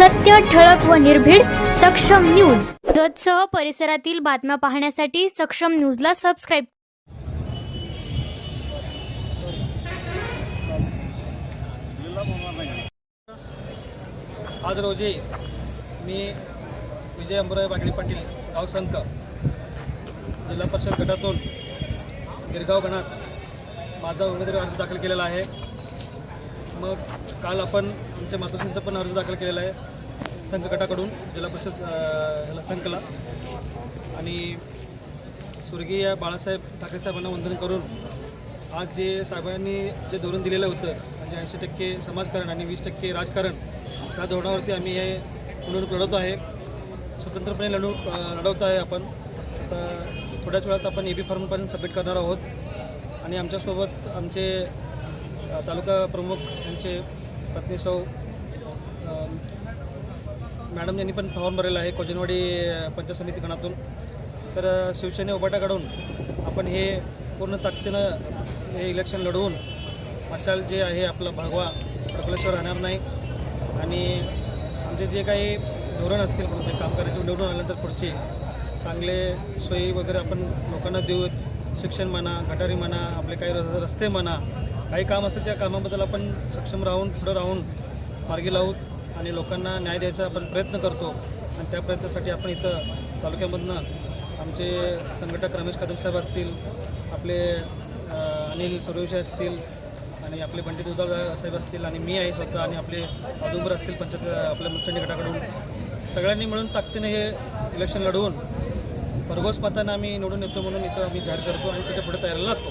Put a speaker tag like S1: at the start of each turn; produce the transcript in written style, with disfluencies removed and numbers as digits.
S1: सत्य, ठळक व निर्भीड सक्षम न्यूज. जतसह परिसरातील बातम्या पाहण्यासाठी सक्षम न्यूजला सबस्क्राइब.
S2: आज रोजी मी विजय अंबुराय बागडी पाटील गाव संक जिल्हा परिषद गटातून गिरगाव गणात माझा उमेदवारी अर्ज दाखल केलेला आहे. मग काल आपण आमच्या मातोश्रींचा पण अर्ज दाखल केलेला आहे संघ गटाकडून जिल्हा परिषद ह्याला संकला. आणि स्वर्गीय बाळासाहेब ठाकरे साहेबांना वंदन करून आज जे साहेबांनी जे धोरण दिलेलं होतं म्हणजे 80% समाजकारण आणि 20% राजकारण, त्या धोरणावरती आम्ही हे निवडणूक लढवतो आहे. स्वतंत्रपणे लढवतो आहे. आपण आता थोड्याच वेळात आपण AB फॉर्म पण सबमिट करणार आहोत. आणि आमच्यासोबत आमचे तालुका प्रमुख यांचे पत्नी सौ मॅडम यांनी पण फॉर्म भरलेला आहे कोजनवाडी पंचायत समिती गणातून. तर शिवसेने उभाटाकडून आपण हे पूर्ण ताकदीनं हे इलेक्शन लढवून मशाल जे आहे आपलं भगवा प्रकलेश्वर राहणार नाही. आणि आमचे जे काही धोरण असतील म्हणजे काम करायचे निवडून आल्यानंतर पुढचे चांगले सोयी वगैरे आपण लोकांना देऊ. शिक्षण म्हणा, गटारी म्हणा, आपले काही रस्ते म्हणा, काही काम असेल त्या कामाबद्दल आपण सक्षम राहून पुढं राहून मार्गी लावू आणि लोकांना न्याय द्यायचा आपण प्रयत्न करतो. आणि त्या प्रयत्नासाठी आपण इथं तालुक्यामधनं आमचे संघटक रमेश कदम साहेब असतील, आपले अनिल सूर्यवंशी असतील आणि आपले बंटी दुधाळ साहेब असतील आणि मी आहे स्वतः आणि आपले औदुंबर असतील पंचायत आपल्या मुचंडी गटाकडून सगळ्यांनी मिळून ताकदीने हे इलेक्शन लढवून भरघोस मतानं आम्ही निवडून येतो म्हणून इथं आम्ही जाहीर करतो आणि त्याच्या पुढे तयारीला लागतो.